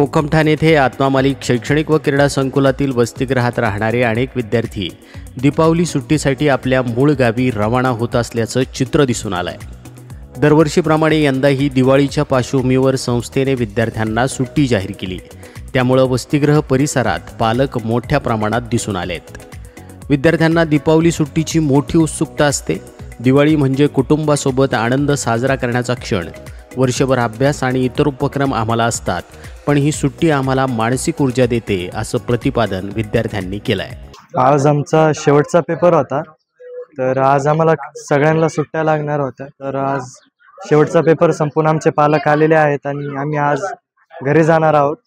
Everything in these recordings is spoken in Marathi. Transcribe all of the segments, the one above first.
कोकमठाण येथे आत्मा मालिक शैक्षणिक व क्रीडा संकुलातील वसतिगृहात राहणारे अनेक विद्यार्थी दीपावली सुट्टीसाठी आपल्या मूळ गावी रवाना होत असल्याचं चित्र दिसून आलंय। दरवर्षीप्रमाणे यंदाही दिवाळीच्या पार्श्वभूमीवर संस्थेने विद्यार्थ्यांना सुट्टी जाहीर केली। त्यामुळे वसतिगृह परिसरात पालक मोठ्या प्रमाणात दिसून आलेत। विद्यार्थ्यांना दीपावली सुट्टीची मोठी उत्सुकता असते। दिवाळी म्हणजे कुटुंबासोबत आनंद साजरा करण्याचा क्षण। वर्षभर अभ्यास आणि इतर उपक्रम आम्हाला असतात, पण ही सुट्टी आम्हाला मानसिक ऊर्जा देते, असं प्रतिपादन विद्यार्थ्यांनी केलं आहे। आज आमचा शेवटचा पेपर होता, तर आज आम्हाला सगळ्यांना सुट्ट्या लागणार होत्या। तर आज शेवटचा पेपर संपून आमचे पालक आलेले आहेत आणि आम्ही आज घरी जाणार आहोत।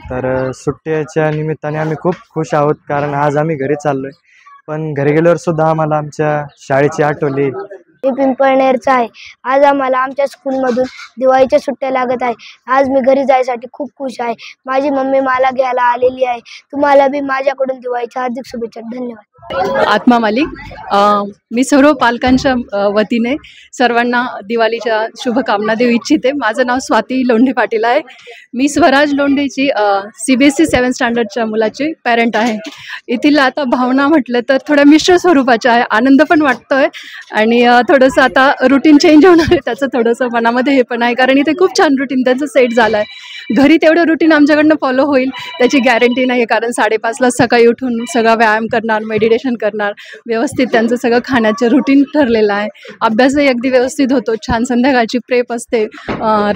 तर सुट्टीच्या निमित्ताने आम्ही खूप खुश आहोत, कारण आज आम्ही घरी चाललोय। पण घरी गेल्यावर सुद्धा आम्हाला आमच्या शाळेची आठवण येईल। मी पिंपळनेरचा आहे। आज आम्हाला आमच्या स्कूलमधून दिवाळीच्या सुट्ट्या लागत आहे। आज मी घरी जायसाठी खूप खुश आहे। माझी मम्मी मला घ्यायला आलेली आहे। तुम्हाला बी माझ्याकडून दिवाळीच्या हार्दिक शुभेच्छा। धन्यवाद। आत्मा मालिक, मी सर्व पालकांच्या वतीने सर्वांना दिवाळीच्या शुभकामना देऊ इच्छिते। माझं नाव स्वाती लोंढे पाटील आहे। मी स्वराज लोंढेची CBSE 7th स्टँडर्डच्या मुलाची पॅरेंट आहे। येथील आता भावना म्हटलं तर थोड्या मिश्र स्वरूपाच्या आहे। आनंद पण वाटतोय आणि थोडंसं आता रुटीन चेंज होणार आहे, त्याचं थोडंसं मनामध्ये हे पण आहे, कारण इथे खूप छान रुटीन त्यांचं सेट झालं आहे। घरी तेवढं रुटीन आमच्याकडनं फॉलो होईल त्याची गॅरंटी नाही, कारण 5:30ला सकाळी उठून सगळा व्यायाम करणार, मेडिटेशन करणार, व्यवस्थित त्यांचं सगळं खाण्याचं रुटीन ठरलेलं आहे। अभ्यासही अगदी व्यवस्थित होतो, छान संध्याकाळची प्रेप असते,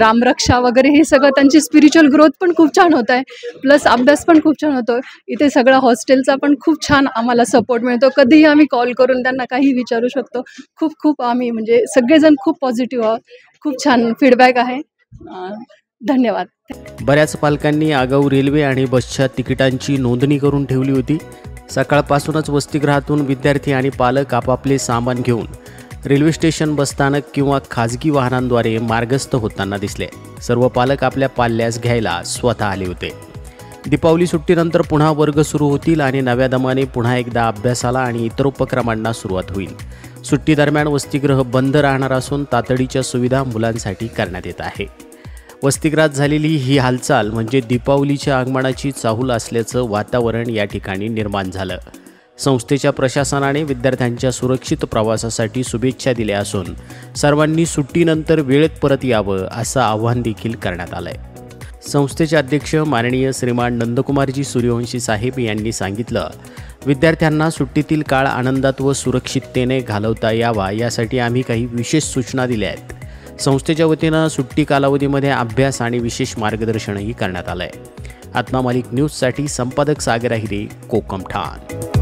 रामरक्षा वगैरे हे सगळं, त्यांची स्पिरिच्युअल ग्रोथ पण खूप छान होत आहे, प्लस अभ्यास पण खूप छान होतो। इथे सगळा हॉस्टेलचा पण खूप छान आम्हाला सपोर्ट मिळतो। कधीही आम्ही कॉल करून त्यांना काही विचारू शकतो। खूप आम्ही म्हणजे सगळेजण खूप पॉझिटिव्ह आहोत। खूप छान फीडबॅक आहे। धन्यवाद। बऱ्याच पालकांनी आगाऊ रेल्वे आणि बसच्या तिकिटांची नोंदणी करून ठेवली होती। सकाळपासूनच वसतिगृहातून विद्यार्थी आणि पालक आपापले सामान घेऊन रेल्वे स्टेशन, बसस्थानक किंवा खाजगी वाहनांद्वारे मार्गस्थ होताना दिसले। सर्व पालक आपल्या पाल्यास घ्यायला स्वतः आले होते। दीपावली सुट्टीनंतर पुन्हा वर्ग सुरू होतील आणि नव्या दमाने पुन्हा एकदा अभ्यासाला आणि इतर उपक्रमांना सुरुवात होईल। सुट्टी दरम्यान वसतिगृह बंद राहणार असून तातडीच्या सुविधा मुलांसाठी करण्यात येत आहे। वसतिगृहात झालेली ही हालचाल म्हणजे दीपावलीच्या आगमनाची चाहूल असल्याचं वातावरण या ठिकाणी निर्माण झालं। संस्थेच्या प्रशासनाने विद्यार्थ्यांच्या सुरक्षित प्रवासासाठी शुभेच्छा दिल्या असून सर्वांनी सुट्टीनंतर वेळेत परत यावं असं आवाहन देखील करण्यात आलंय। संस्थेचे अध्यक्ष माननीय श्रीमान नंदकुमारजी सूर्यवंशी साहेब यांनी सांगितलं, विद्यार्थ्यांना सुट्टीतील काळ आनंदात व सुरक्षिततेने घालवता यावा यासाठी आम्ही काही विशेष सूचना दिल्या आहेत। संस्थेच्या वतीनं सुट्टी कालावधीमध्ये अभ्यास आणि विशेष मार्गदर्शनही करण्यात आलं आहे। आत्मा मालिक न्यूजसाठी संपादक सागर अहिरे, कोकमठाण।